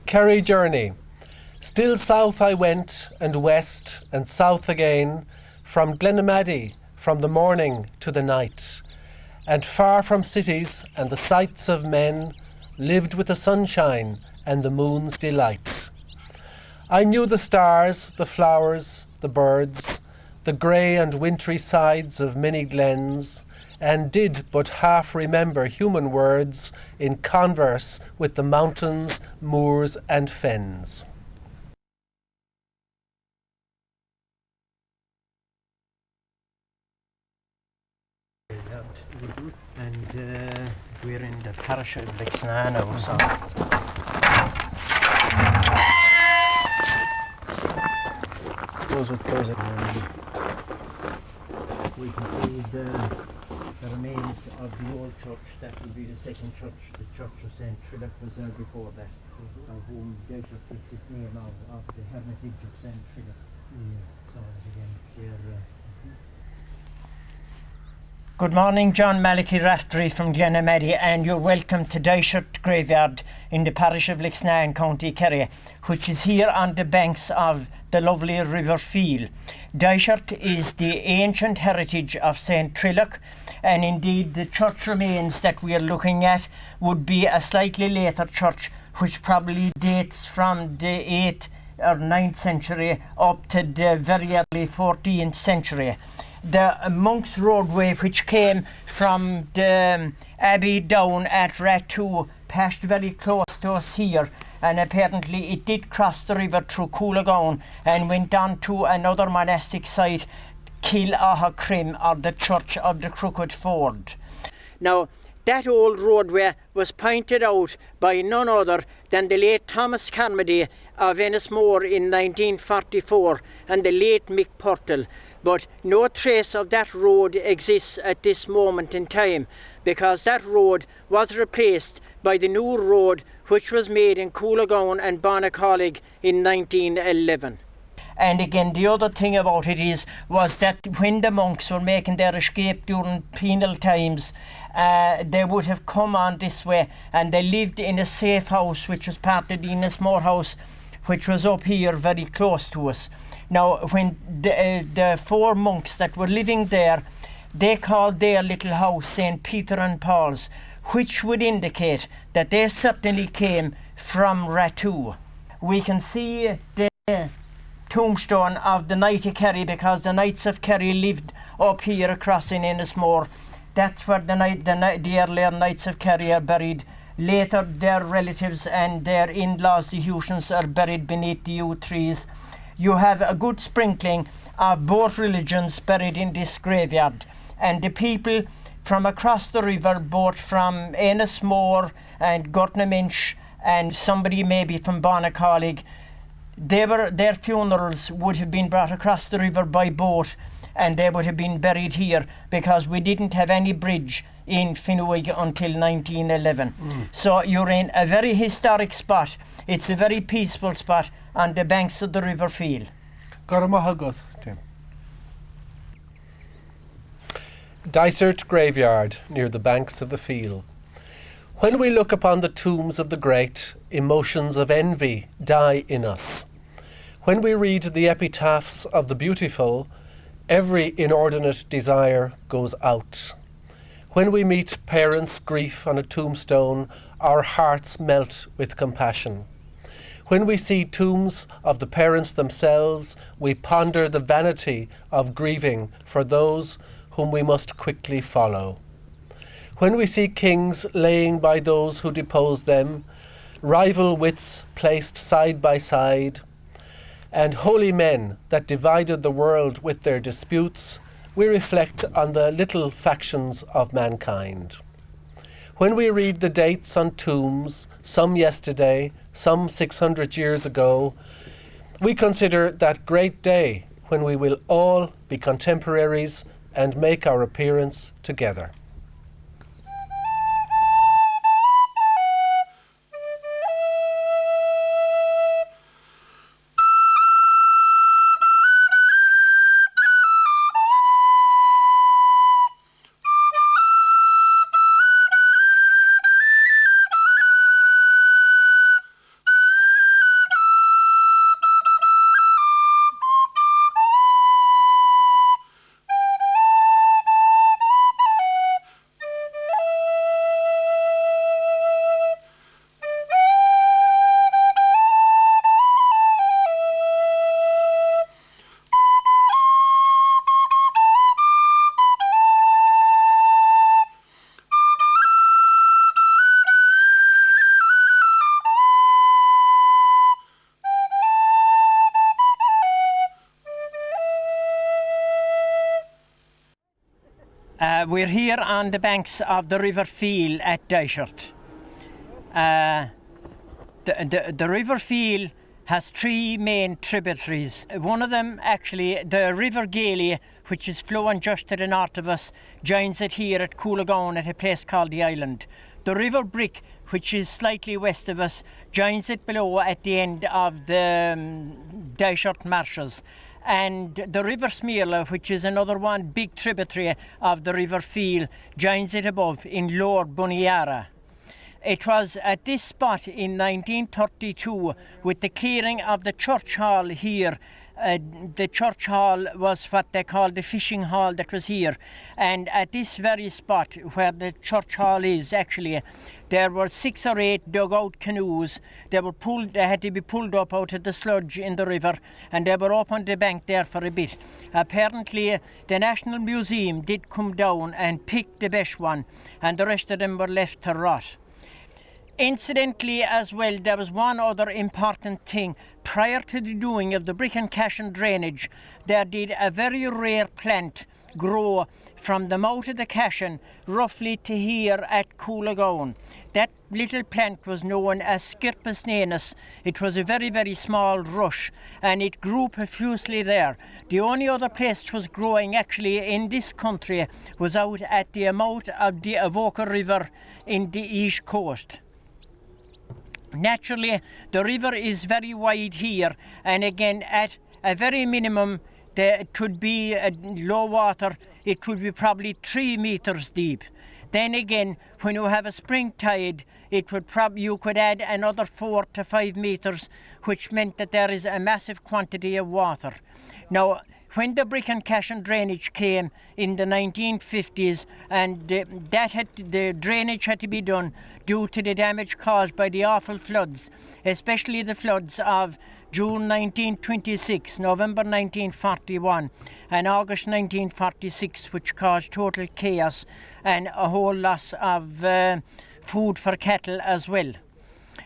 Kerry journey. Still south I went, and west, and south again, from Glenamaddy, from the morning to the night. And far from cities and the sights of men, lived with the sunshine and the moon's delight. I knew the stars, the flowers, the birds, the grey and wintry sides of many glens, and did but half remember human words in converse with the mountains, moors and fens. And we're in the parish of Lixna now, so we can see the remains of the old church. That will be the second church. The church of St. Trilloc was there before that, of whom Jacob fixed its name of the hermitage of St. Trilloc. So again, here. Good morning, John Malachy Raftery from Connaught, and you're welcome to Dysart Graveyard in the parish of Lixna in County Kerry, which is here on the banks of the lovely River Feel. Dysart is the ancient heritage of St. Trilloc, and indeed the church remains that we are looking at would be a slightly later church, which probably dates from the 8th or 9th century up to the very early 14th century. The Monk's Roadway, which came from the Abbey down at Ratu, passed very close to us here, and apparently it did cross the river through Coolagown and went on to another monastic site, Kil-Aha-Crim, or the Church of the Crooked Ford. Now, that old roadway was pointed out by none other than the late Thomas Carmody of Ennismore in 1944 and the late Mick Purtle. But no trace of that road exists at this moment in time, because that road was replaced by the new road which was made in Coolagown and Bonnacollig in 1911. And again, the other thing about it was that when the monks were making their escape during penal times, they would have come on this way, and they lived in a safe house which was part of the Ennismore house, which was up here very close to us. Now, when the four monks that were living there, they called their little house St. Peter and Paul's, which would indicate that they certainly came from Ratu. We can see the tombstone of the Knight of Kerry, because the Knights of Kerry lived up here across in Ennismore. That's where the earlier Knights of Kerry are buried. Later, their relatives and their in-laws, the Hewsons, are buried beneath the yew trees. You have a good sprinkling of both religions buried in this graveyard. And the people from across the river, both from Ennismore and Gortnaminch, and somebody maybe from Bonnacollig, their funerals would have been brought across the river by boat, and they would have been buried here, because we didn't have any bridge in Finuig until 1911. So you're in a very historic spot. It's a very peaceful spot on the banks of the River Feel. Tim. Dysart Graveyard, near the banks of the Feel. When we look upon the tombs of the great, emotions of envy die in us. When we read the epitaphs of the beautiful, every inordinate desire goes out. When we meet parents' grief on a tombstone, our hearts melt with compassion. When we see tombs of the parents themselves, we ponder the vanity of grieving for those whom we must quickly follow. When we see kings laying by those who depose them, rival wits placed side by side, and holy men that divided the world with their disputes, we reflect on the little factions of mankind. When we read the dates on tombs, some yesterday, some 600 years ago, we consider that great day when we will all be contemporaries and make our appearance together. We're here on the banks of the River Feel at Dysart. The River Feel has three main tributaries. One of them, actually, the River Gailey, which is flowing just to the north of us, joins it here at Coolagown at a place called the Island. The River Brick, which is slightly west of us, joins it below at the end of the Dysart marshes. And the River Smearla, which is another one big tributary of the River Feel, joins it above in Lower Bunnyara. It was at this spot in 1932, with the clearing of the church hall here. The church hall was what they called the fishing hall that was here. And at this very spot where the church hall is, actually, there were 6 or 8 dugout canoes. They had to be pulled up out of the sludge in the river, and they were up on the bank there for a bit. Apparently, the National Museum did come down and pick the best one, and the rest of them were left to rot. Incidentally as well, there was one other important thing. Prior to the doing of the brick and cassion drainage, there did a very rare plant grow from the mouth of the cassion roughly to here at Coolagown. That little plant was known as Scirpus nanus. It was a very, very small rush, and it grew profusely there. The only other place it was growing actually in this country was out at the mouth of the Avoca River in the east coast. Naturally, the river is very wide here, and again, at a very minimum, it could be low water, it could be probably 3 meters deep. Then again, when you have a spring tide, you could add another 4 to 5 meters, which meant that there is a massive quantity of water. Now, when the brick and cassion drainage came in the 1950s, and the drainage had to be done due to the damage caused by the awful floods, especially the floods of June 1926, November 1941, and August 1946, which caused total chaos and a whole loss of food for cattle as well.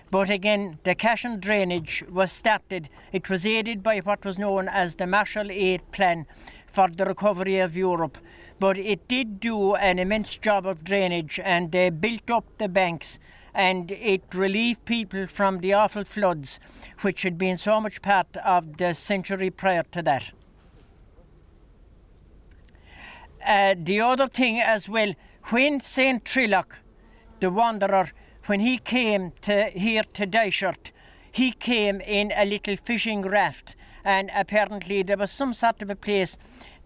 But again, the cassion drainage was started. It was aided by what was known as the Marshall Aid Plan for the recovery of Europe. But it did do an immense job of drainage, and they built up the banks, and it relieved people from the awful floods, which had been so much part of the century prior to that. The other thing as well, when St. Trilloch, the Wanderer, when he came here to Dysart, he came in a little fishing raft, and apparently there was some sort of a place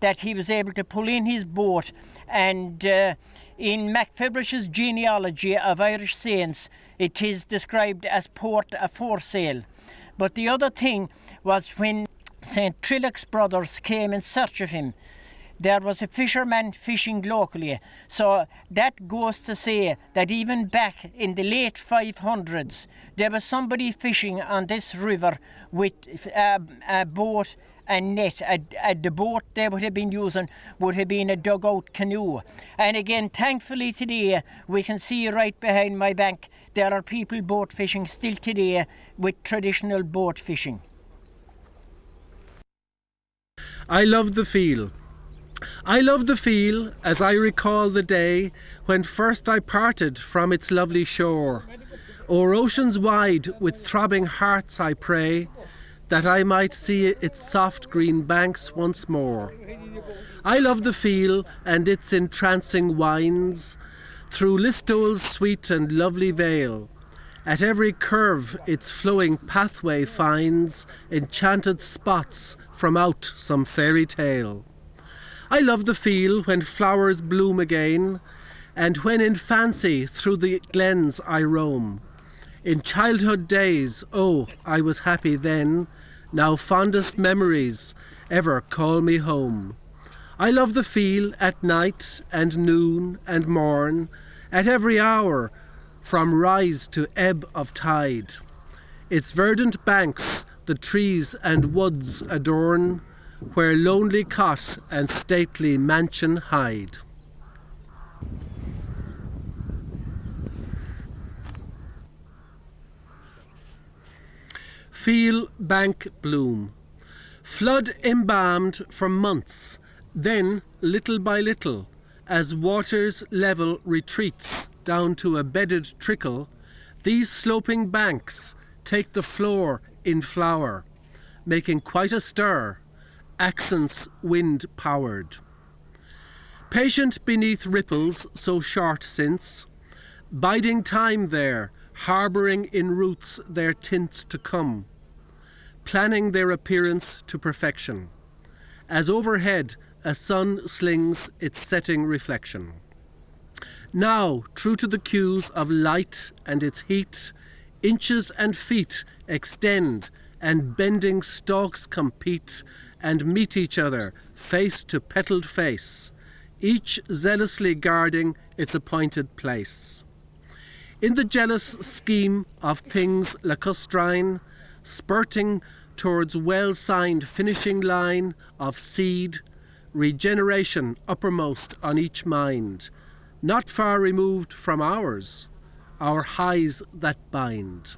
that he was able to pull in his boat, and in MacFibrish's genealogy of Irish saints, it is described as port aforesail. But the other thing was when St. Trilloch's brothers came in search of him, there was a fisherman fishing locally. So that goes to say that even back in the late 500s, there was somebody fishing on this river with a boat and net. The boat they would have been using would have been a dugout canoe. And again, thankfully today, we can see right behind my bank, there are people boat fishing still today with traditional boat fishing. I love the feel. I love the feel as I recall the day when first I parted from its lovely shore. O'er oceans wide with throbbing hearts I pray that I might see its soft green banks once more. I love the feel and its entrancing winds through Listowel's sweet and lovely vale. At every curve its flowing pathway finds enchanted spots from out some fairy tale. I love the feel when flowers bloom again, and when in fancy through the glens I roam. In childhood days, oh, I was happy then, now fondest memories ever call me home. I love the feel at night and noon and morn, at every hour, from rise to ebb of tide. Its verdant banks the trees and woods adorn, where lonely cot and stately mansion hide. Feel bank bloom. Flood embalmed for months, then little by little, As water's level retreats down to a bedded trickle, these sloping banks take the floor in flower, making quite a stir, accents wind-powered. Patient beneath ripples so short since, biding time there, harbouring in roots their tints to come, planning their appearance to perfection, as overhead a sun slings its setting reflection. Now, true to the cues of light and its heat, inches and feet extend, and bending stalks compete and meet each other face to petalled face, each zealously guarding its appointed place. In the jealous scheme of things lacustrine, spurting towards well-signed finishing line of seed, regeneration uppermost on each mind, not far removed from ours, our highs that bind.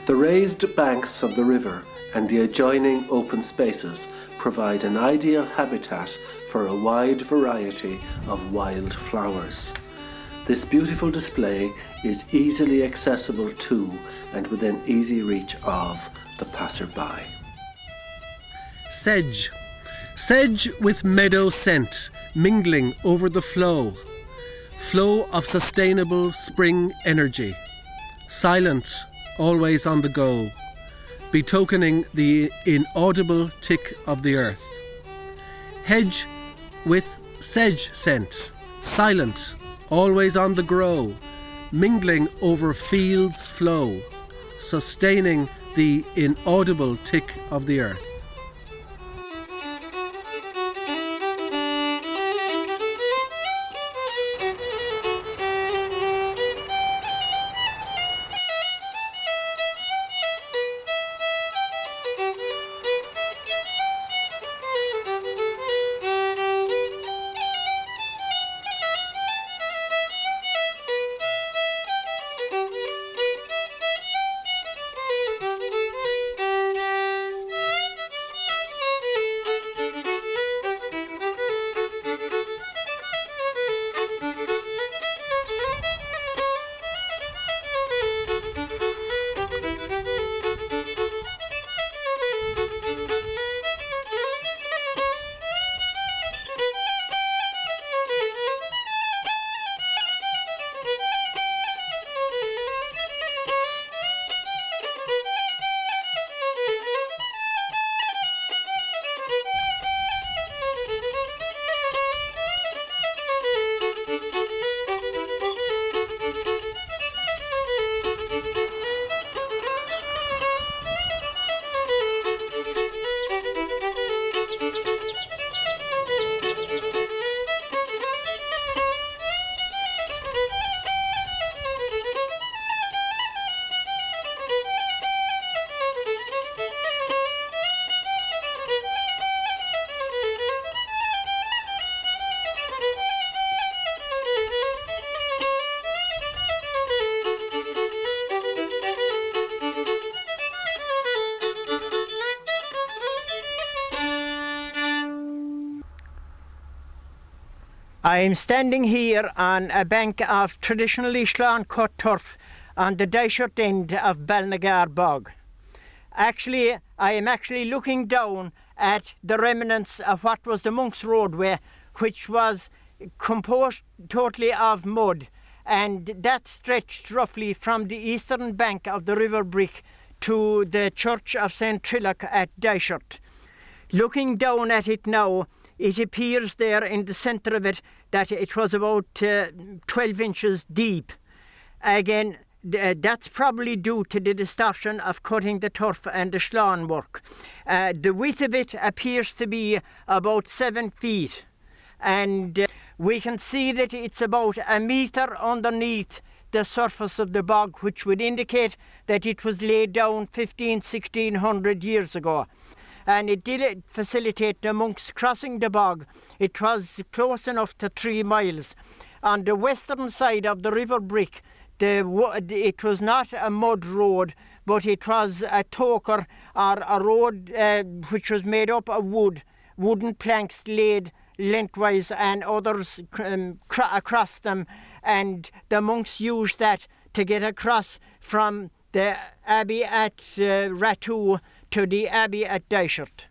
The raised banks of the river and the adjoining open spaces provide an ideal habitat for a wide variety of wild flowers. This beautiful display is easily accessible to and within easy reach of the passerby. Sedge. Sedge with meadow scent mingling over the flow of sustainable spring energy. Silent, always on the go, betokening the inaudible tick of the earth. Hedge with sedge scent, silent, always on the grow, mingling over fields flow, sustaining the inaudible tick of the earth. I am standing here on a bank of traditionally Slán cut turf on the Dysart end of Balnagar Bog. Actually, I am looking down at the remnants of what was the Monk's Roadway, which was composed totally of mud, and that stretched roughly from the eastern bank of the River Brick to the Church of St. Trilloch at Dysart. Looking down at it now, it appears there in the centre of it that it was about 12 inches deep. Again, that's probably due to the distortion of cutting the turf and the Slán work. The width of it appears to be about 7 feet, and we can see that it's about a metre underneath the surface of the bog, which would indicate that it was laid down 1600 years ago. And it did facilitate the monks crossing the bog. It was close enough to 3 miles. On the western side of the River Brick, it was not a mud road, but it was a toker, or a road which was made up of wooden planks laid lengthwise and others across them, and the monks used that to get across from the abbey at Ratu to the abbey at Dysart.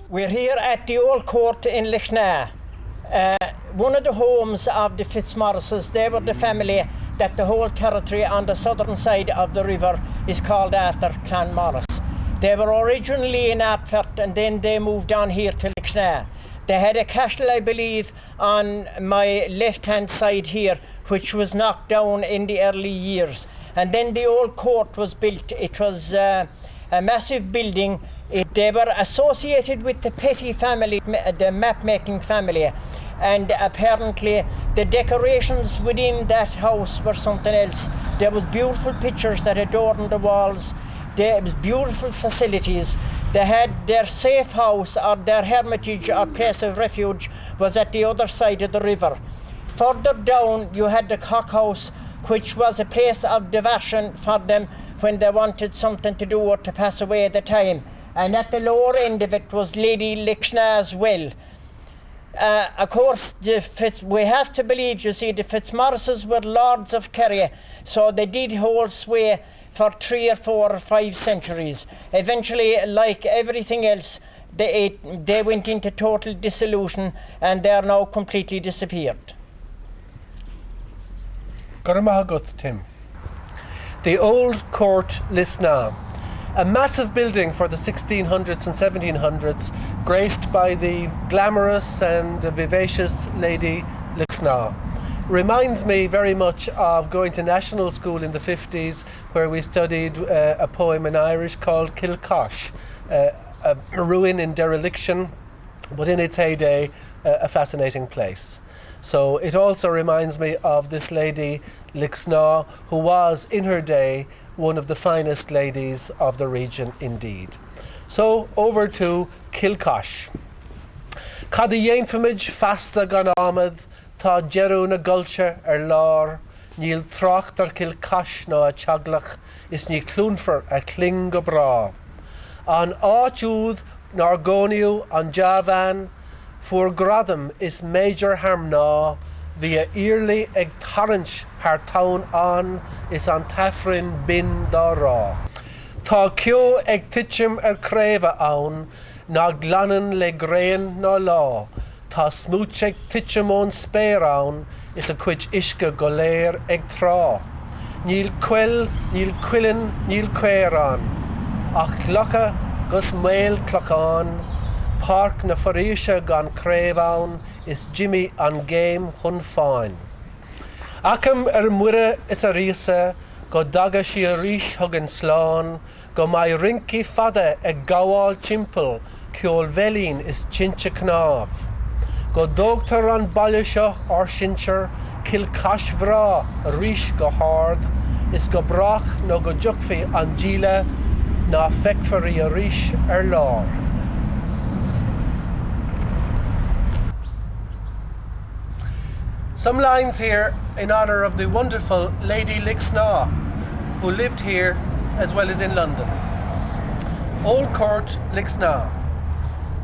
We're here at the old court in Lichna. One of the homes of the Fitzmaurices, they were the family that the whole territory on the southern side of the river is called after Clan Morris. They were originally in Apfert and then they moved on here to Lichna. They had a castle, I believe, on my left-hand side here, which was knocked down in the early years. And then the old court was built. It was a massive building. They were associated with the Petty family, the map-making family, and apparently the decorations within that house were something else. There was beautiful pictures that adorned the walls. There was beautiful facilities. They had their safe house, or their hermitage or place of refuge was at the other side of the river. Further down you had the cockhouse, which was a place of diversion for them when they wanted something to do or to pass away the time. And at the lower end of it was Lady Lichna's well. Of course, we have to believe, you see, the Fitzmaurices were lords of Kerry, so they did hold sway for 3 or 4 or 5 centuries. Eventually, like everything else, they went into total dissolution and they are now completely disappeared. Goramahagut, Tim. The old court Lisna, a massive building for the 1600s and 1700s, graced by the glamorous and vivacious Lady Lisna. Reminds me very much of going to national school in the 50s, where we studied a poem in Irish called Kilcosh, a ruin in dereliction, but in its heyday, a fascinating place. So it also reminds me of this Lady Lixnaw, who was, in her day, one of the finest ladies of the region indeed. So over to Kilcosh. Cad the Yainfamage fasta gan Ahmed, tá Jeru na Gulcha lár, níl trocht Kilcosh no a chaglach, is ní clúnfer a cling go bra. An áitiúd nargoniu an javan, for Gradam is major harm ná, via early ag tarrant haar town an is an tafrin bin da rá. Tá cio ag tichim creva aun, na glanan le grain na lá. Tá smooch ag tichim on spare aun, is a quid ishka goléir ag trá. Níl quil, níl quillin, níl quairan. Ach clocha gus mail clochan, park na farisha gan crevaun, is Jimmy an game hun fine. Acum muire is a risa, go daga si a rish hugan slán, go mai rinky fada ag gawal chimpel, ciol velin is chincha knav. Go doctor an balisha or shincher, kill cash vra, a rish go hard, is go brach no go jukfi an gila, na fekfari a rish law. Some lines here in honour of the wonderful Lady Lixnaw, who lived here as well as in London. Old Court, Lixnaw.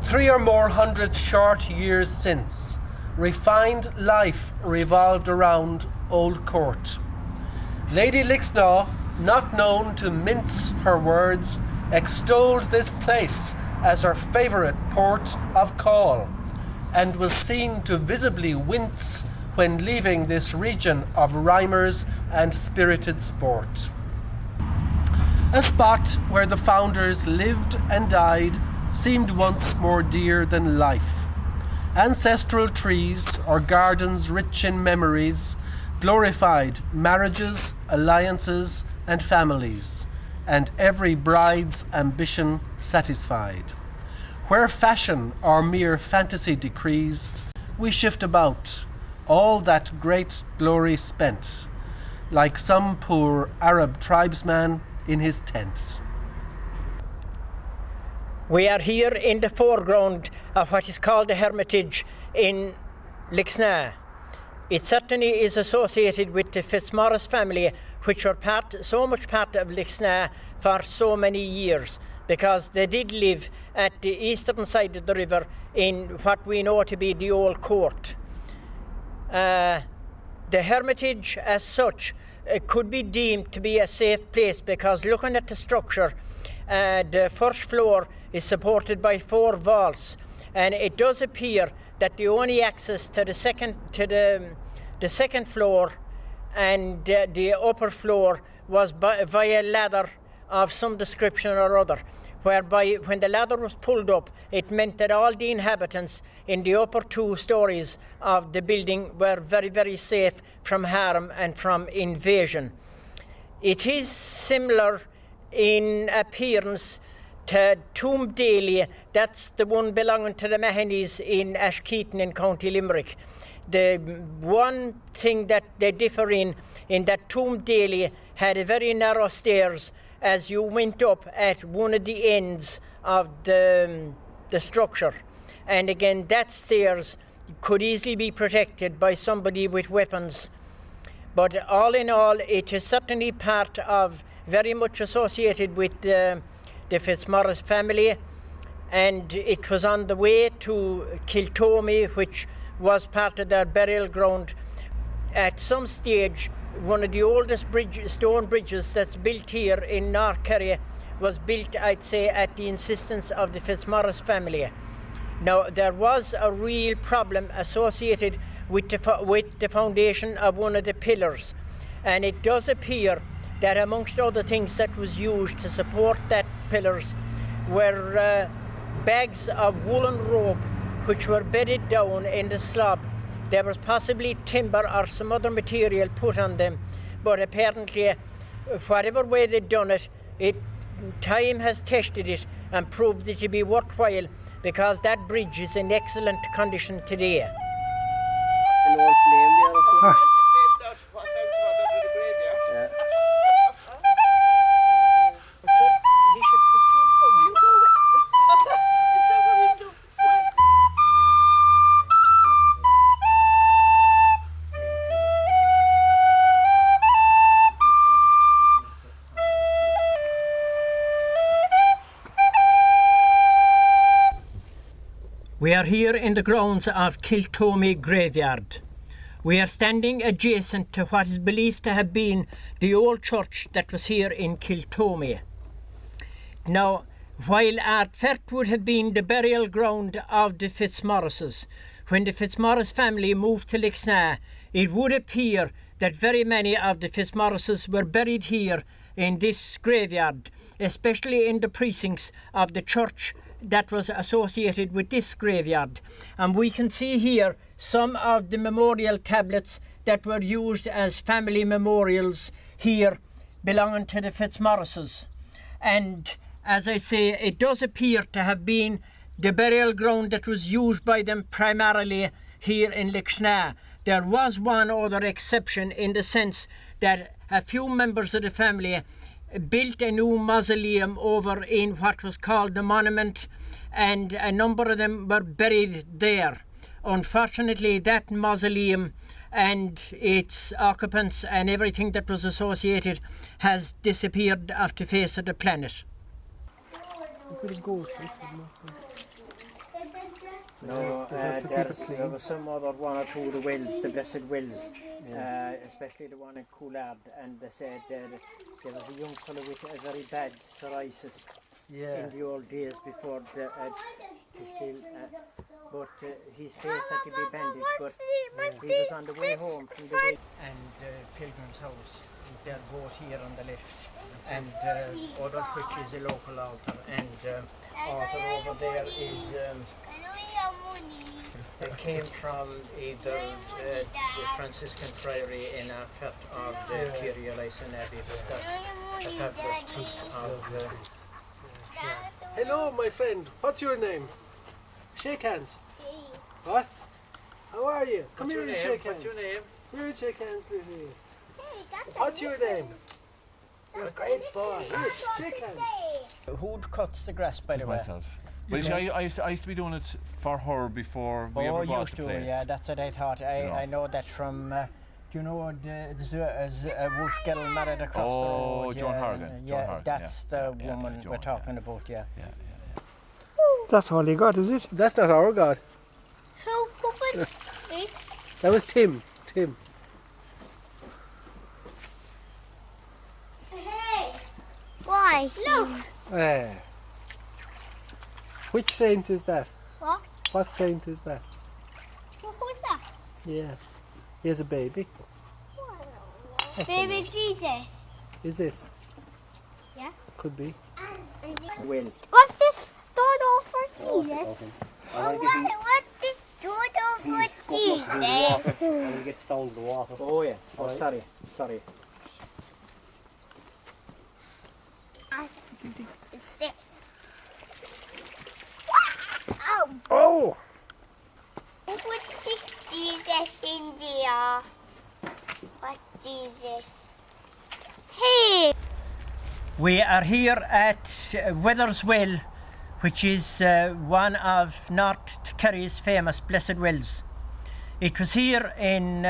3 or more hundred short years since, refined life revolved around Old Court. Lady Lixnaw, not known to mince her words, extolled this place as her favourite port of call, and was seen to visibly wince when leaving this region of rhymers and spirited sport. A spot where the founders lived and died seemed once more dear than life. Ancestral trees or gardens rich in memories glorified marriages, alliances, and families, and every bride's ambition satisfied. Where fashion or mere fantasy decrees, we shift about, all that great glory spent, like some poor Arab tribesman in his tent. We are here in the foreground of what is called the Hermitage in Lixnaw. It certainly is associated with the Fitzmaurice family, which were so much part of Lixnaw for so many years, because they did live at the eastern side of the river in what we know to be the Old Court. The Hermitage as such could be deemed to be a safe place, because looking at the structure, the first floor is supported by 4 vaults, and it does appear that the only access to the second floor and the upper floor was via ladder of some description or other, whereby when the ladder was pulled up, it meant that all the inhabitants in the upper 2 stories of the building were very, very safe from harm and from invasion. It is similar in appearance to Tomb Daly. That's the one belonging to the Mahonys in Ashkeaton in County Limerick. The one thing that they differ in that Tomb Daly had a very narrow stairs as you went up at one of the ends of the structure. And again, that stairs could easily be protected by somebody with weapons. But all in all, it is certainly part of, very much associated with the Fitzmaurice family, and it was on the way to Kiltomey, which was part of their burial ground. At some stage, one of the oldest stone bridges that's built here in North Kerry was built, I'd say, at the insistence of the Fitzmaurice family. Now, there was a real problem associated with the foundation of one of the pillars, and it does appear that amongst other things that was used to support that pillars were bags of woolen rope which were bedded down in the slab. There was possibly timber or some other material put on them, but apparently, whatever way they'd done it, time has tested it and proved it to be worthwhile, because that bridge is in excellent condition today. An old flame there or something. We are here in the grounds of Kiltomey graveyard. We are standing adjacent to what is believed to have been the old church that was here in Kiltomey. Now, while at first would have been the burial ground of the Fitzmaurices, when the Fitzmaurice family moved to Lixnaw, it would appear that very many of the Fitzmaurices were buried here in this graveyard, especially in the precincts of the church that was associated with this graveyard. And we can see here some of the memorial tablets that were used as family memorials here belonging to the Fitzmaurices. And as I say, it does appear to have been the burial ground that was used by them primarily here in Lixnaw. There was one other exception in the sense that a few members of the family built a new mausoleum over in what was called the Monument, and a number of them were buried there. Unfortunately, that mausoleum and its occupants and everything that was associated has disappeared off the face of the planet. No, there was some other one or two of the wells, the blessed wells, especially the one in Connaught, and they said there was a young fellow with a very bad psoriasis in the old days before but his face had to be bandaged, but he was on the way home from the well. And Pilgrim's House, they're both here on the left, and other which is a local altar, and altar over there is it came from either the Franciscan friary in Arfet or the Kyrieleison Abbey. That's a fabulous piece of Hello, my friend. What's your name? Shake hands. What? How are you? Come here and shake hands. What's your name? Come here and shake hands, Lizzie. What's your name? You're a great boy. Here, shake hands. Who cuts the grass, by the way? Myself. Well, you see, I used to be doing it for her before we ever got used the to, place. yeah, that's what I thought. I know that from, do you know, there's a wolf girl married across the road. Oh, Joan Hargan. Yeah, Joan Hargan, that's the woman Joan, we're talking about, yeah. That's all you got, is it? That's not our God. That was Tim. Tim. Hey! Why? Look! Which saint is that? What? What saint is that? Who's that? Yeah. He has a baby. Baby Jesus. Is this? Yeah. Could be. Well, What's this dodo for Jesus? What's this dodo for Jesus? and you get the sound of the water. Oh yeah. Oh, sorry. Sit. Oh! Oh! Who put this Jesus in there? What Jesus? Hey! We are here at Weathers Well, which is one of North Kerry's famous blessed wells. It was here in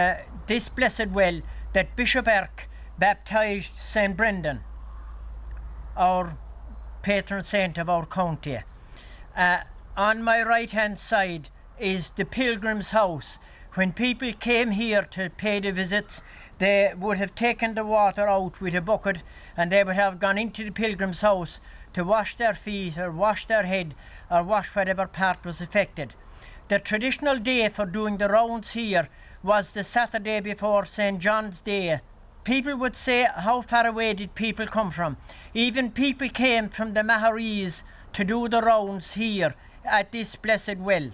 this blessed well that Bishop Erk baptised St. Brendan, our patron saint of our county. On my right hand side is the Pilgrim's House. When people came here to pay the visits, they would have taken the water out with a bucket and they would have gone into the Pilgrim's House to wash their feet or wash their head or wash whatever part was affected. The traditional day for doing the rounds here was the Saturday before St. John's Day. People would say, how far away did people come from? Even people came from the Maharees to do the rounds here at this blessed well.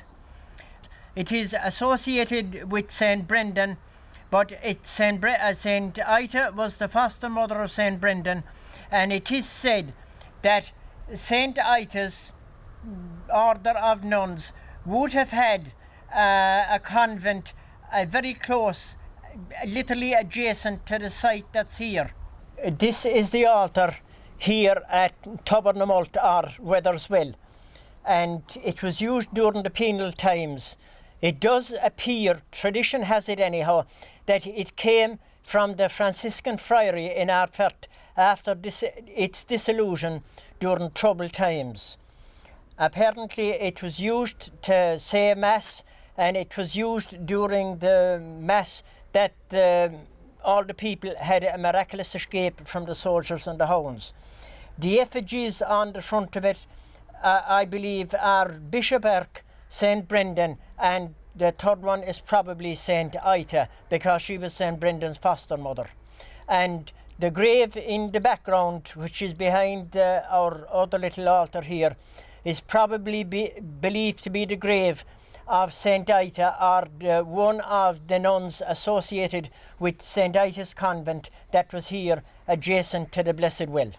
It is associated with St. Brendan, but St. Ita was the foster mother of St. Brendan, and it is said that St. Ita's order of nuns would have had a convent very close, literally adjacent to the site that's here. This is the altar here at Tobernamolt or Weathers Well, and it was used during the penal times. It does appear, tradition has it anyhow, that it came from the Franciscan friary in Arfet after its dissolution during troubled times. Apparently it was used to say Mass, and it was used during the Mass that all the people had a miraculous escape from the soldiers and the hounds. The effigies on the front of it, I believe, are Bishop Erk, St. Brendan, and the third one is probably St. Ita, because she was St. Brendan's foster mother. And the grave in the background, which is behind our other little altar here, is probably believed to be the grave of St. Ita, or one of the nuns associated with St. Ita's convent that was here adjacent to the Blessed Well.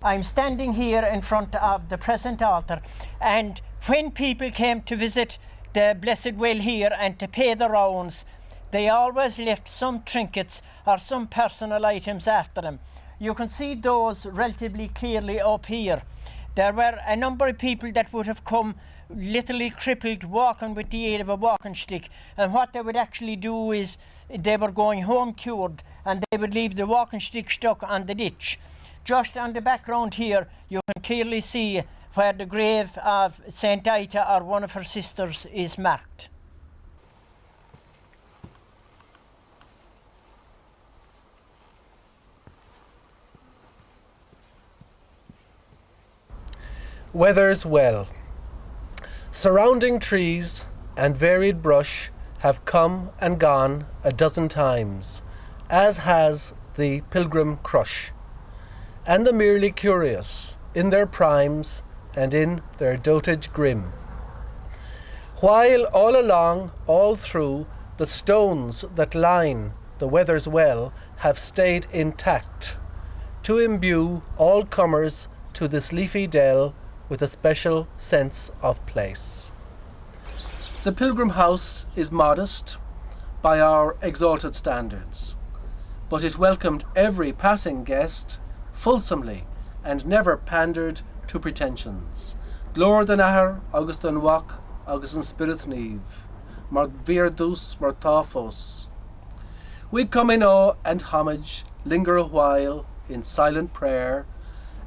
I'm standing here in front of the present altar, and when people came to visit the Blessed Well here and to pay the rounds, they always left some trinkets or some personal items after them. You can see those relatively clearly up here. There were a number of people that would have come literally crippled, walking with the aid of a walking stick. And what they would actually do is they were going home cured, and they would leave the walking stick stuck on the ditch. Just on the background here, you can clearly see where the grave of St. Ita, or one of her sisters, is marked. Weathers well. Surrounding trees and varied brush have come and gone a dozen times, as has the pilgrim crush, and the merely curious in their primes and in their dotage grim. While all along, all through, the stones that line the Weathers well have stayed intact, to imbue all comers to this leafy dell with a special sense of place. The pilgrim house is modest by our exalted standards, but it welcomed every passing guest fulsomely and never pandered to pretensions. Glór den ahar, agus den wach, agus an spirit neve, mar virdus, mar tafos. We come in awe and homage, linger a while in silent prayer,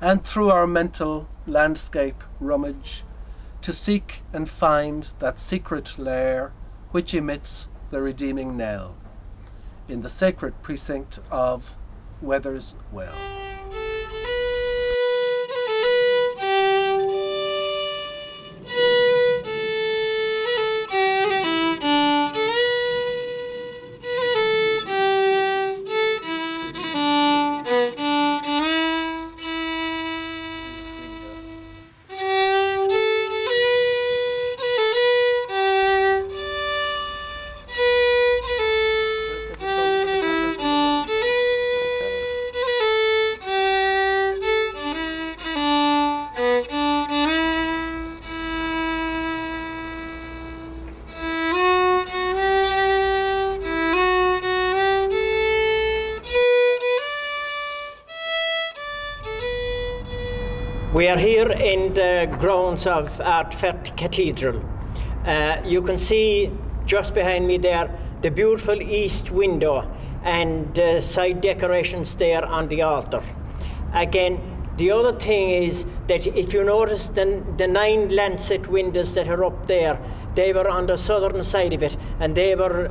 and through our mental landscape rummage, to seek and find that secret lair which emits the redeeming knell in the sacred precinct of Weathers Well. We are here in the grounds of Ardfert Cathedral. You can see just behind me there the beautiful east window and side decorations there on the altar. Again, the other thing is that if you notice the 9 lancet windows that are up there, they were on the southern side of it, and they were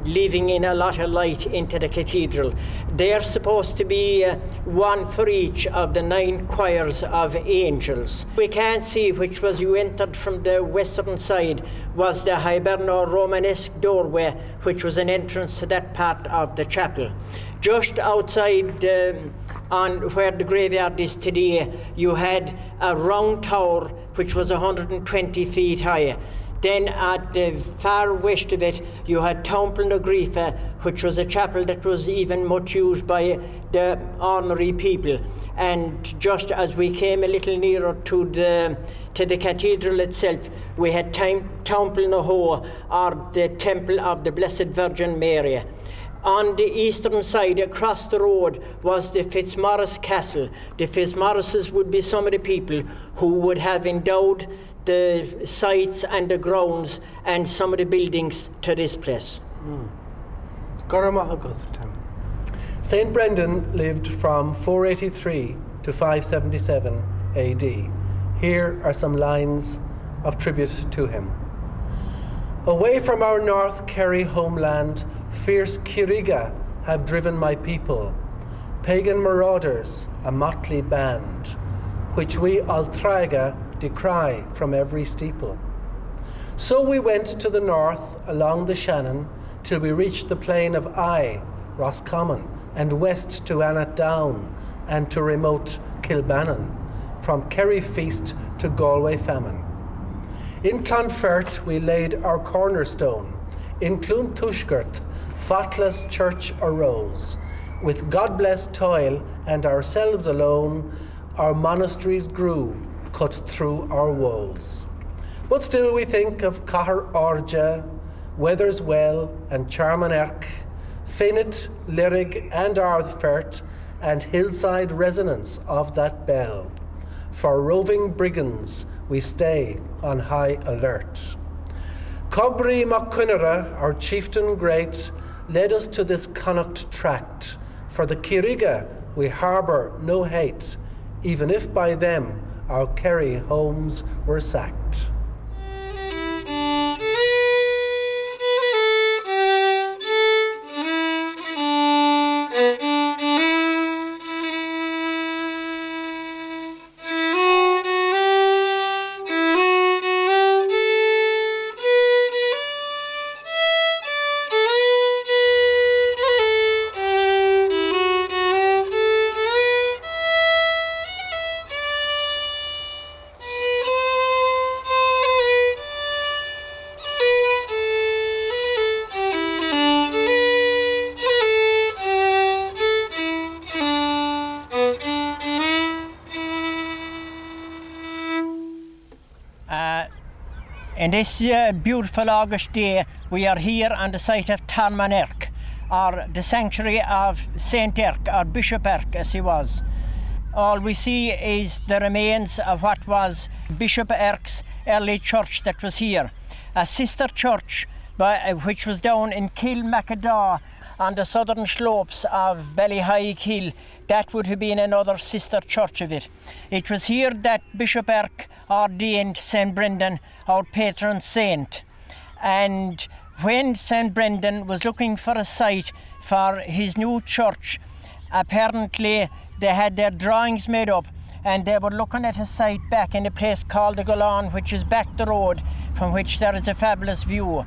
leaving in a lot of light into the cathedral. They are supposed to be one for each of the 9 choirs of angels. We can see which was you entered from the western side was the Hiberno-Romanesque doorway, which was an entrance to that part of the chapel. Just outside on where the graveyard is today, you had a round tower which was 120 feet high. Then at the far west of it, you had Temple na Grifa, which was a chapel that was even much used by the ordinary people. And just as we came a little nearer to the cathedral itself, we had Temple na Hoa, or the Temple of the Blessed Virgin Mary. On the eastern side, across the road, was the Fitzmaurice Castle. The Fitzmaurices would be some of the people who would have endowed the sites and the grounds and some of the buildings to this place. St. Brendan lived from 483 to 577 AD. Here are some lines of tribute to him. Away from our North Kerry homeland, fierce Kiriga have driven my people, pagan marauders, a motley band, which we Altraga decry from every steeple. So we went to the north along the Shannon till we reached the plain of Eye, Roscommon, and west to Annett Down and to remote Kilbannon, from Kerry Feast to Galway Famine. In Clonfert we laid our cornerstone. In Clontushgurt, faultless church arose. With God-blessed toil and ourselves alone, our monasteries grew, cut through our woes. But still we think of Cahir Orja, Weathers Well and Charmanerk, Finnet, Lyrig and Ardfert, and hillside resonance of that bell. For roving brigands we stay on high alert. Cobri Macquinera, our chieftain great, led us to this Connaught tract. For the Kiriga we harbour no hate, even if by them our Kerry homes were sacked. In this beautiful August day, we are here on the site of Tarman Erk, or the sanctuary of Saint Erk, or Bishop Erk as he was. All we see is the remains of what was Bishop Erk's early church that was here. A sister church which was down in Kilmacadaw on the southern slopes of Ballyhigh Hill. That would have been another sister church of it. It was here that Bishop Erk ordained St. Brendan, our patron saint. And when St. Brendan was looking for a site for his new church, apparently they had their drawings made up and they were looking at a site back in a place called the Golan, which is back the road from which there is a fabulous view.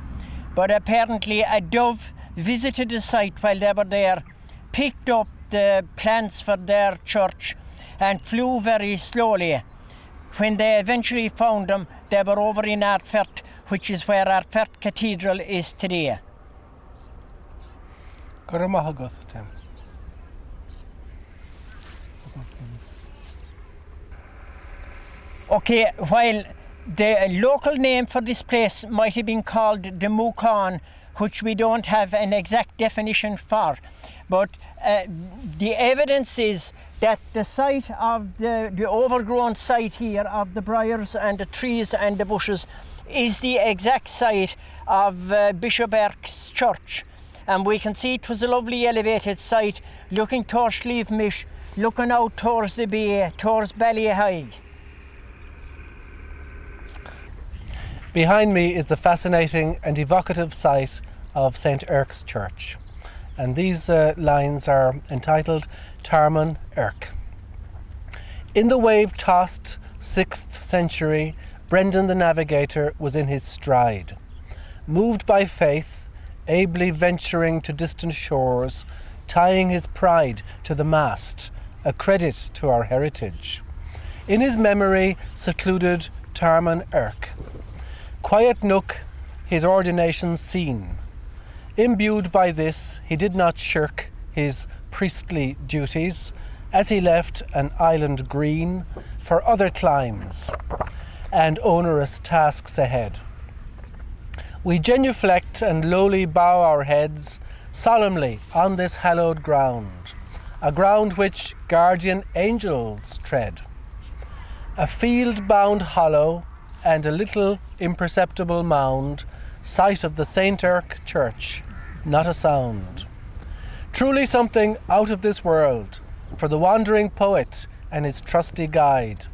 But apparently a dove visited the site while they were there, picked up the plans for their church and flew very slowly. When they eventually found them, they were over in Ardfert, which is where Ardfert Cathedral is today. Okay, while the local name for this place might have been called the Mukan, which we don't have an exact definition for, but the evidence is that the site of the overgrown site here of the briars and the trees and the bushes is the exact site of Bishop Erk's church. And we can see it was a lovely elevated site looking towards Slievemish, looking out towards the bay, towards Ballyhigh. Behind me is the fascinating and evocative site of St. Erk's Church. And these lines are entitled Tarman Erk. In the wave-tossed 6th century, Brendan the Navigator was in his stride. Moved by faith, ably venturing to distant shores, tying his pride to the mast, a credit to our heritage. In his memory, secluded Tarman Erk. Quiet nook, his ordination seen. Imbued by this, he did not shirk his priestly duties as he left an island green for other climes and onerous tasks ahead. We genuflect and lowly bow our heads solemnly on this hallowed ground, a ground which guardian angels tread. A field-bound hollow and a little imperceptible mound, site of the St. Erk Church, not a sound. Truly something out of this world for the wandering poet and his trusty guide.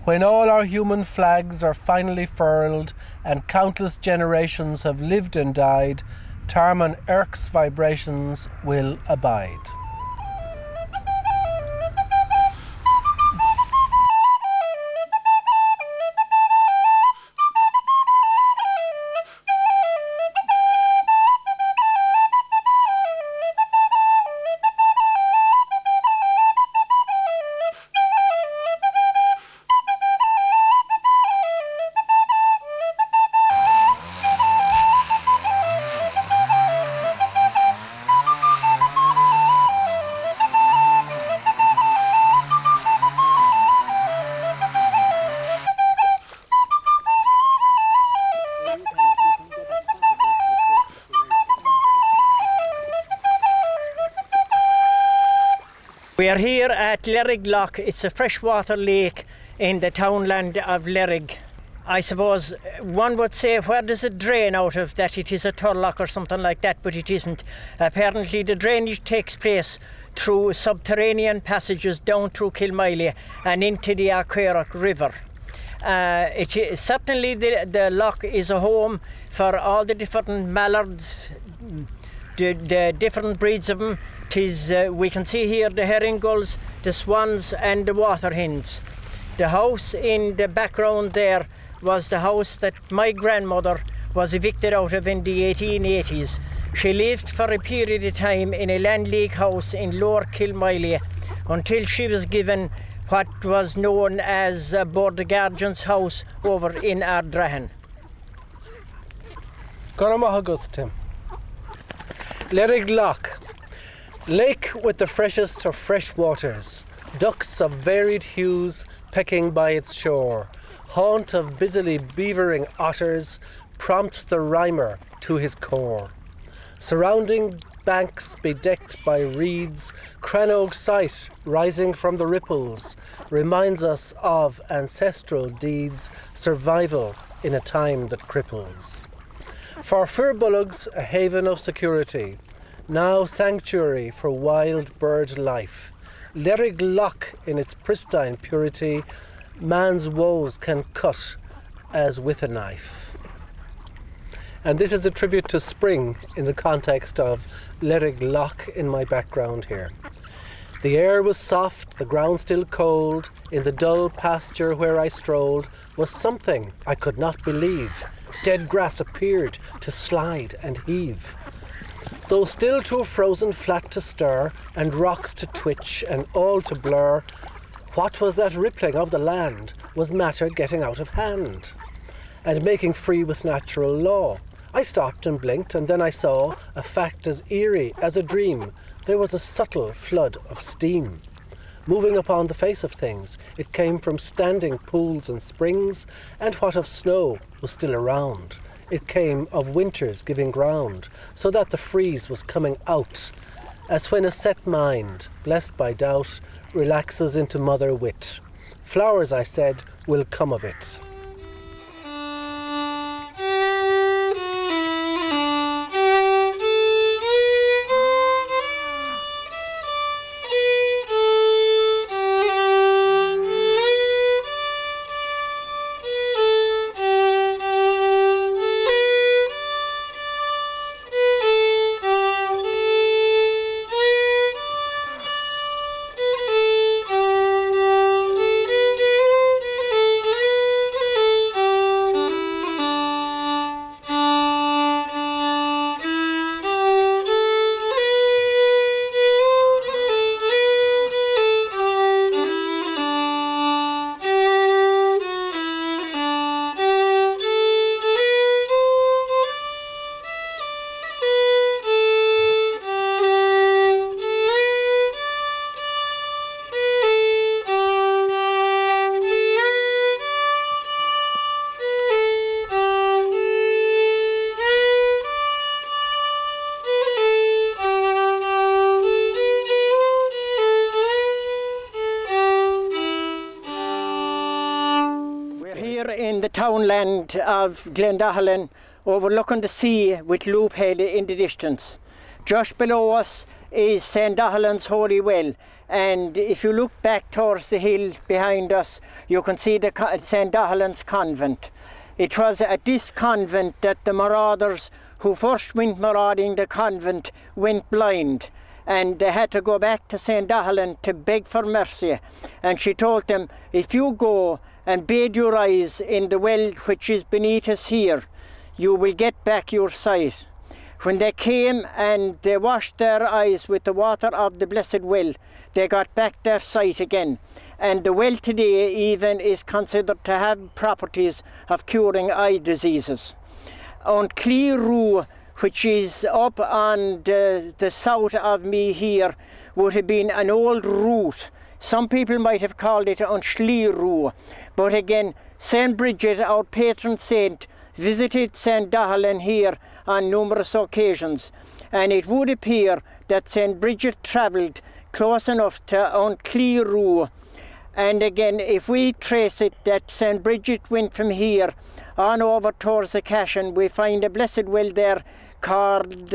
When all our human flags are finally furled and countless generations have lived and died, Tarman Erk's vibrations will abide. We are here at Lerrig Loch. It's a freshwater lake in the townland of Lerrig. I suppose one would say, where does it drain out of, that it is a turlock or something like that, but it isn't. Apparently the drainage takes place through subterranean passages down through Kilmiley and into the Aquaric River. Certainly the loch is a home for all the different mallards, the different breeds of them. We can see here the herring gulls, the swans and the water hens. The house in the background there was the house that my grandmother was evicted out of in the 1880s. She lived for a period of time in a land league house in Lower Kilmiley until she was given what was known as Board of Guardians house over in Ardrahan. Goramahaguth, Tim. Lerrig Loch, lake with the freshest of fresh waters, ducks of varied hues pecking by its shore, haunt of busily beavering otters, prompts the rhymer to his core. Surrounding banks bedecked by reeds, Crannog sight rising from the ripples reminds us of ancestral deeds, survival in a time that cripples. For fir bullocks, a haven of security, now sanctuary for wild bird life. Lerrig Loch in its pristine purity, man's woes can cut as with a knife. And this is a tribute to spring in the context of Lerrig Loch in my background here. The air was soft, the ground still cold. In the dull pasture where I strolled was something I could not believe. Dead grass appeared to slide and heave. Though still too frozen flat to stir, and rocks to twitch and all to blur, what was that rippling of the land was matter getting out of hand and making free with natural law. I stopped and blinked, and then I saw a fact as eerie as a dream. There was a subtle flood of steam moving upon the face of things. It came from standing pools and springs, and what of snow was still around. It came of winters giving ground, so that the freeze was coming out, as when a set mind, blessed by doubt, relaxes into mother wit. Flowers, I said, will come of it. In the townland of Glendahlen, overlooking the sea with Loop Head in the distance. Just below us is St. Dahalan's Holy Well, and if you look back towards the hill behind us, you can see the St. Dahalan's convent. It was at this convent that the marauders who first went marauding the convent went blind, and they had to go back to St. Dahalan to beg for mercy. And she told them, if you go and bathe your eyes in the well which is beneath us here, you will get back your sight. When they came and they washed their eyes with the water of the blessed well, they got back their sight again. And the well today even is considered to have properties of curing eye diseases. On Clearoo, which is up on the south of me here, would have been an old route. Some people might have called it on Schleeroo, but again, St. Bridget, our patron saint, visited St. Dahalan here on numerous occasions, and it would appear that St. Bridget travelled close enough to on Clearoo And again, if we trace it, that St. Bridget went from here on over towards the Cashin, we find a blessed well there called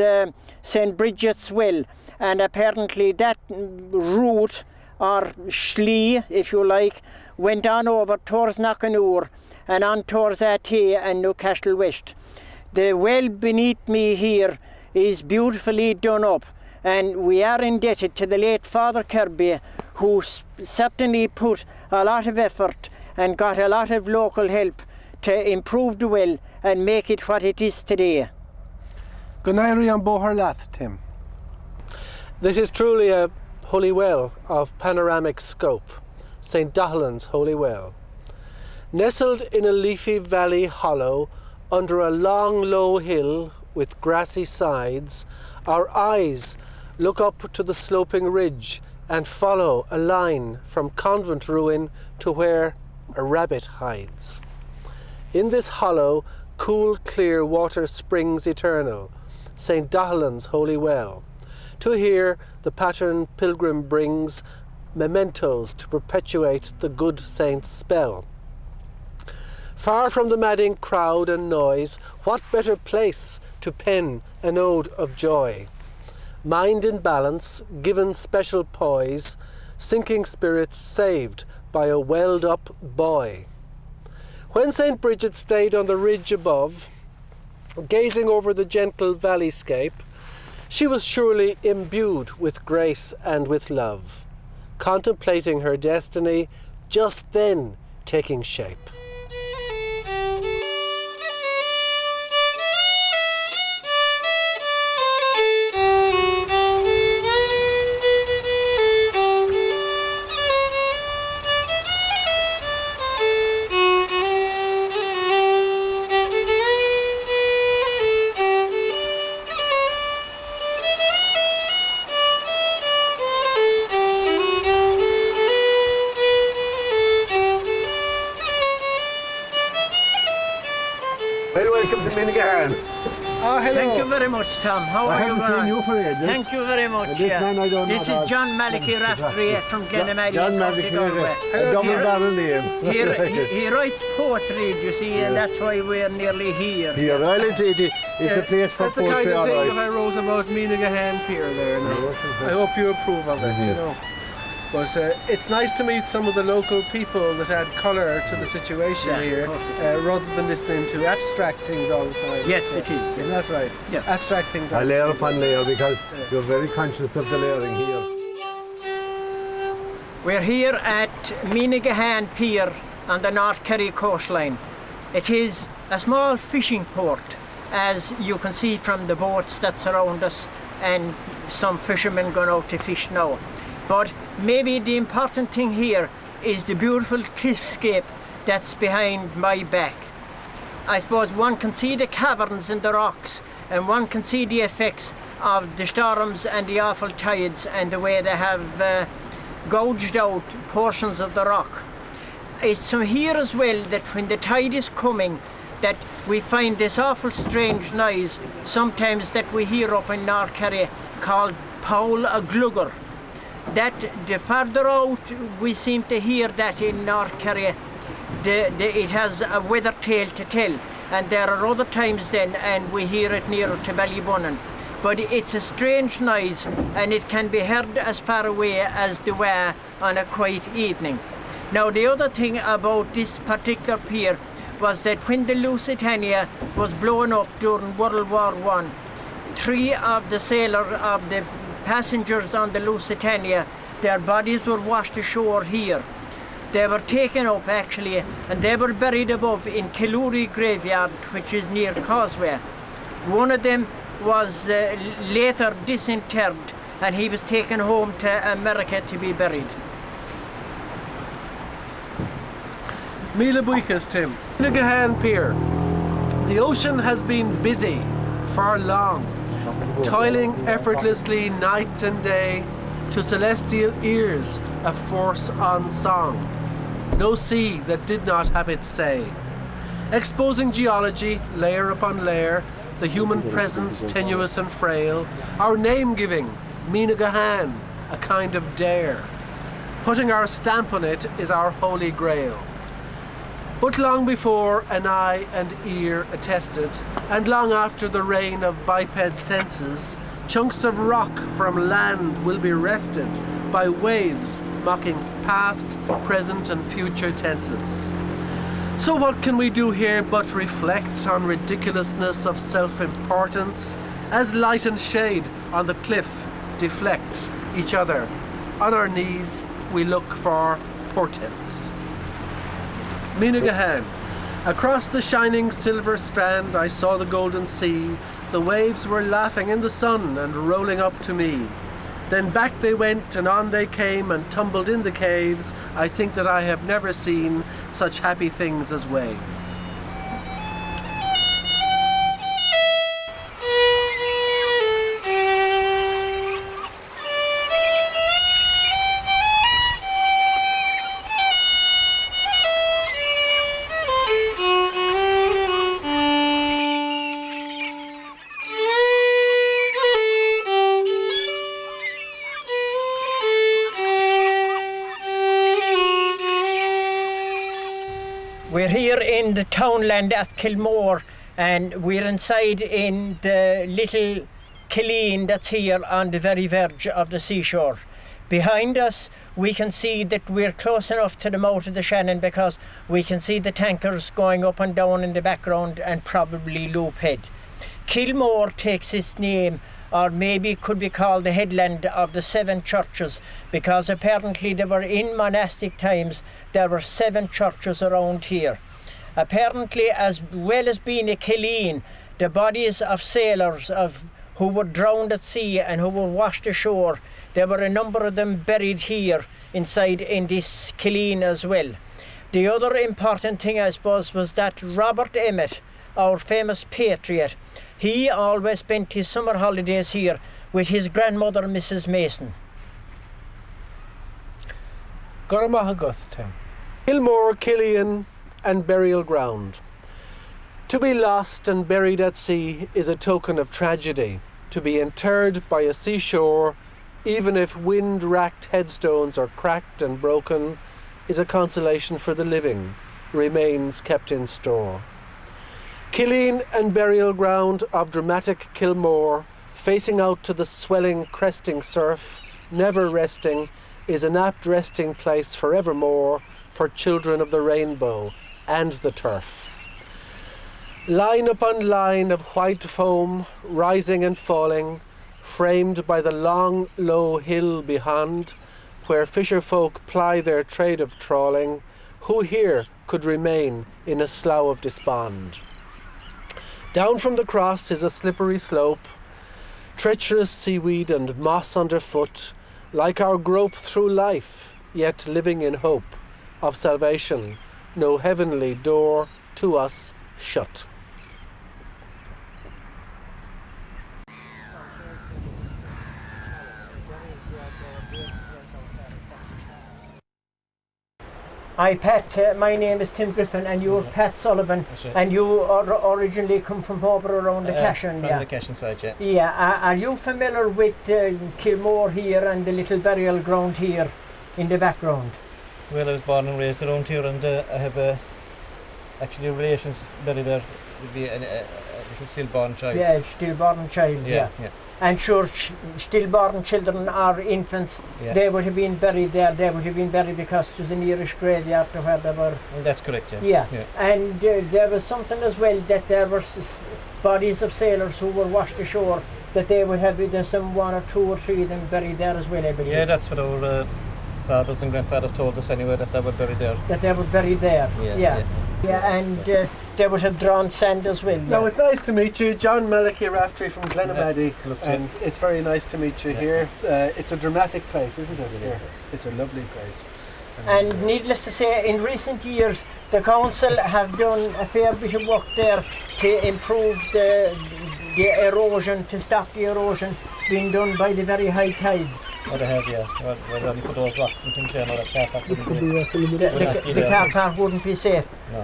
St. Bridget's Well. And apparently that route, or Schlee, if you like, went on over towards Knockanoor and on towards Atee and Newcastle West. The well beneath me here is beautifully done up, and we are indebted to the late Father Kirby, who certainly put a lot of effort and got a lot of local help to improve the well and make it what it is today. Gunairi an Bóthar Leat, Tim. This is truly a holy well of panoramic scope, St. Dathlan's Holy Well. Nestled in a leafy valley hollow under a long low hill with grassy sides, our eyes look up to the sloping ridge and follow a line from convent ruin to where a rabbit hides. In this hollow, cool, clear water springs eternal, St. Dathlan's Holy Well. To here, the pattern pilgrim brings mementos to perpetuate the good saint's spell. Far from the madding crowd and noise, what better place to pen an ode of joy? Mind in balance, given special poise, sinking spirits saved by a welled-up boy. When St. Bridget stayed on the ridge above, gazing over the gentle valleyscape, she was surely imbued with grace and with love, contemplating her destiny just then taking shape. Welcome to Minnigahan. Oh, hello. Thank you very much, Tom. How are you? I haven't seen you for ages. Thank you very much. This man I don't know This is John Malachy Raftery from Glenamady, John County Malachy, Galway. a double barrel name. He writes poetry, you see, and that's why we're nearly here. Here, well, it's a place for That's the kind poetry, of all thing right. that I wrote about Minnigahan Pier there now. I hope you approve of it, you know. But it's nice to meet some of the local people that add colour to the situation here, of course it rather than listening to abstract things all the time. Yes, it is. Isn't that right? Yeah. Abstract things. I layer upon layer because you're very conscious of the layering here. We're here at Minnigahan Pier on the North Kerry coastline. It is a small fishing port, as you can see from the boats that surround us and some fishermen going out to fish now. But maybe the important thing here is the beautiful cliffscape that's behind my back. I suppose one can see the caverns in the rocks, and one can see the effects of the storms and the awful tides and the way they have gouged out portions of the rock. It's from here as well that when the tide is coming, that we find this awful strange noise sometimes that we hear up in North Kerry called Paul a Glugger. That the further out we seem to hear that in North Kerry, it has a weather tale to tell, and there are other times then and we hear it nearer to Ballybunnan. But it's a strange noise, and it can be heard as far away as the Wye on a quiet evening. Now the other thing about this particular pier was that when the Lusitania was blown up during World War I, 3 of the passengers on the Lusitania, their bodies were washed ashore here. They were taken up actually, and they were buried above in Killoory graveyard, which is near Causeway. One of them was later disinterred, and he was taken home to America to be buried. Míle buíochas, Tim. Minnigahan Pier. The ocean has been busy for long, toiling effortlessly night and day, to celestial ears a force on song, no sea that did not have its say, exposing geology layer upon layer, the human presence tenuous and frail, our name giving, Minnigahan, a kind of dare. Putting our stamp on it is our holy grail. But long before an eye and ear attested, and long after the reign of biped senses, chunks of rock from land will be wrested by waves mocking past, present and future tenses. So what can we do here but reflect on ridiculousness of self-importance as light and shade on the cliff deflect each other? On our knees we look for portents. Mina Gahan. Across the shining silver strand I saw the golden sea. The waves were laughing in the sun and rolling up to me. Then back they went and on they came and tumbled in the caves. I think that I have never seen such happy things as waves. We're here in the townland of Kilmore, and we're inside in the little Killeen that's here on the very verge of the seashore. Behind us we can see that we're close enough to the mouth of the Shannon because we can see the tankers going up and down in the background and probably Loophead. Kilmore takes its name, or maybe could be called the headland of the 7 churches, because apparently they were in monastic times. There were 7 churches around here. Apparently, as well as being a Killeen, the bodies of sailors who were drowned at sea and who were washed ashore, there were a number of them buried here inside in this Killeen as well. The other important thing, I suppose, was that Robert Emmet, our famous patriot, he always spent his summer holidays here with his grandmother, Mrs. Mason. Kilmore, Killian and burial ground. To be lost and buried at sea is a token of tragedy. To be interred by a seashore, even if wind-racked headstones are cracked and broken, is a consolation for the living, remains kept in store. Killeen and burial ground of dramatic Kilmore, facing out to the swelling, cresting surf, never resting, is an apt resting place forevermore for children of the rainbow and the turf. Line upon line of white foam, rising and falling, framed by the long, low hill beyond, where fisher folk ply their trade of trawling, who here could remain in a slough of despond? Down from the cross is a slippery slope, treacherous seaweed and moss underfoot, like our grope through life, yet living in hope of salvation, no heavenly door to us shut. Hi Pat, my name is Tim Griffin and you're Pat Sullivan, and you originally come from over around the Cashin. From the Cashin side, yeah. Yeah, are you familiar with Kilmore here and the little burial ground here in the background? Well, I was born and raised around here, and I have actually relations buried there. Would be a little stillborn child. Yeah, stillborn child, yeah. And sure, stillborn children or infants, they would have been buried there. They would have been buried because it was a nearish graveyard to where they were. And that's correct, yeah. And there was something as well that there were bodies of sailors who were washed ashore, that they would have either some 1 or 2 or 3 of them buried there as well, I believe. Yeah, that's what our fathers and grandfathers told us anyway, that they were buried there. That they were buried there, and they would have drawn sand as well. Now it's nice to meet you, John Malachy Raftery from Glenamaddy, and it's very nice to meet you here. It's a dramatic place, isn't it? Here? It's a lovely place. And needless to say, in recent years, the council have done a fair bit of work there to improve the erosion, to stop the erosion being done by the very high tides. Oh, they have, yeah. Well, only for those rocks and things there, no, the car park wouldn't be. The car park wouldn't be safe. No.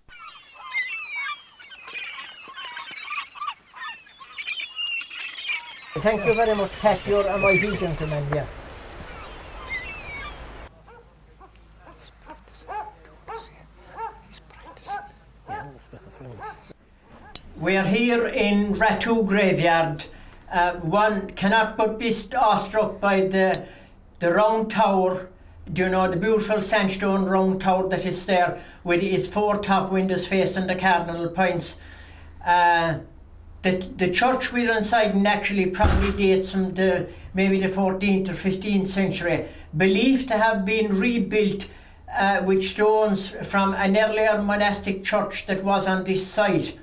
Thank you very much, Pat. You're a mighty gentleman here. We are here in Ratu graveyard. One cannot but be awestruck by the round tower, do you know, the beautiful sandstone round tower that is there with its 4 top windows facing the cardinal points. The church we're inside and actually probably dates from maybe the 14th or 15th century, believed to have been rebuilt with stones from an earlier monastic church that was on this site.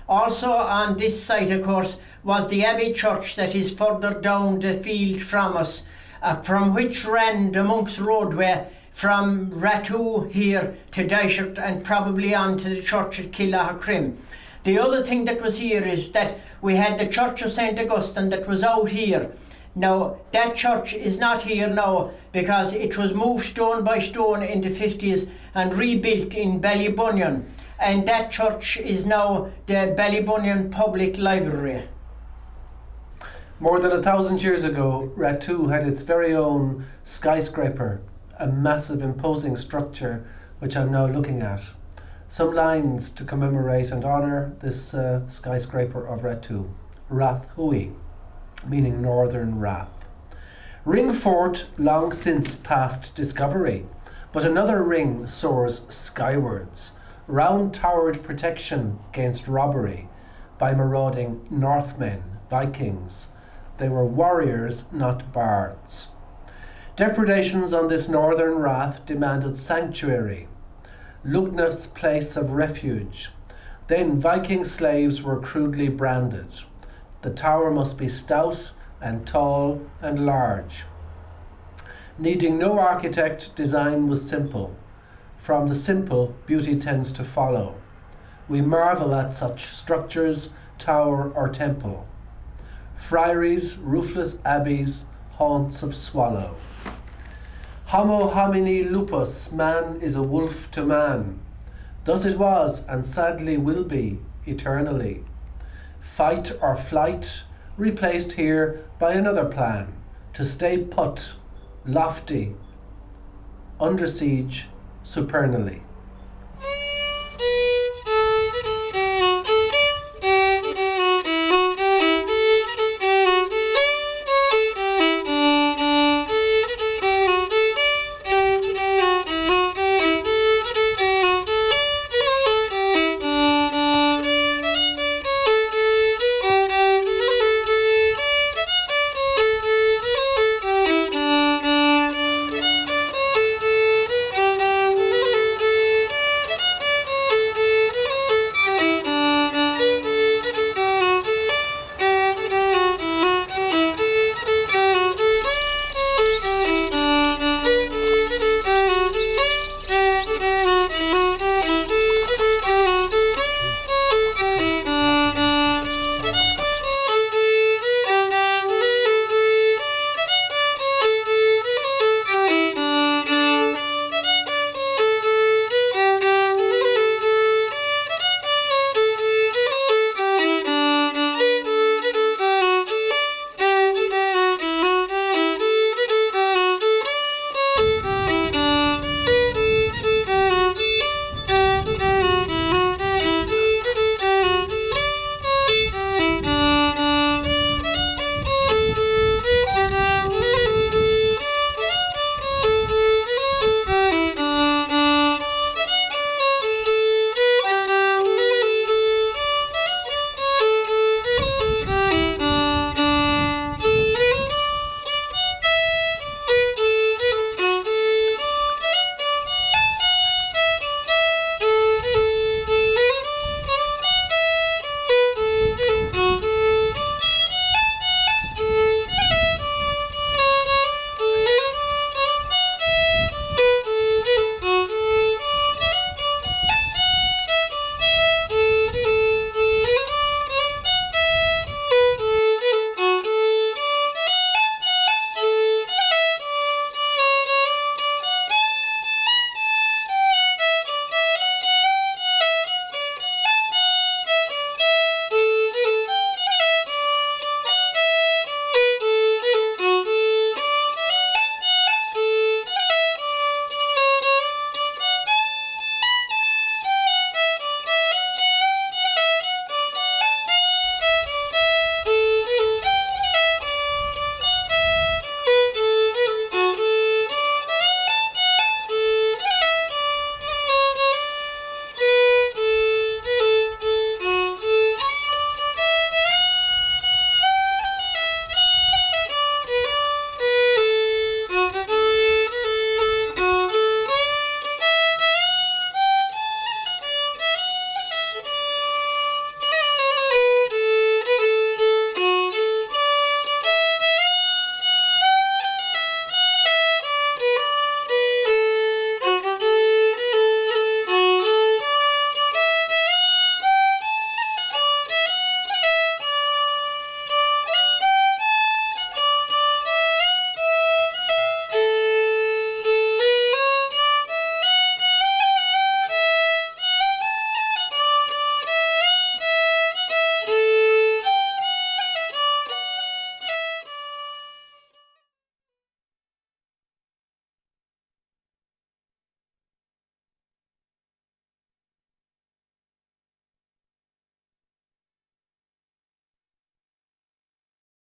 Also on this site, of course, was the Abbey Church that is further down the field from us, from which ran the Monk's Roadway from Ratu here to Dysart and probably on to the church at Killahacrim. The other thing that was here is that we had the Church of St. Augustine that was out here. Now, that church is not here now because it was moved stone by stone in the 50s and rebuilt in Ballybunion. And that church is now the Ballybunion Public Library. More than 1,000 years ago, Ratu had its very own skyscraper, a massive imposing structure which I'm now looking at. Some lines to commemorate and honour this skyscraper of Ratu. Rath Hui, meaning Northern Rath. Ring Fort long since past discovery, but another ring soars skywards, round-towered protection against robbery by marauding Northmen, Vikings. They were warriors, not bards. Depredations on this northern Rath demanded sanctuary, Lugnus place of refuge. Then Viking slaves were crudely branded. The tower must be stout and tall and large. Needing no architect, design was simple. From the simple, beauty tends to follow. We marvel at such structures, tower or temple. Friaries, roofless abbeys, haunts of swallow. Homo homini lupus, man is a wolf to man. Thus it was, and sadly will be, eternally. Fight or flight, replaced here by another plan, to stay put, lofty, under siege, supernally.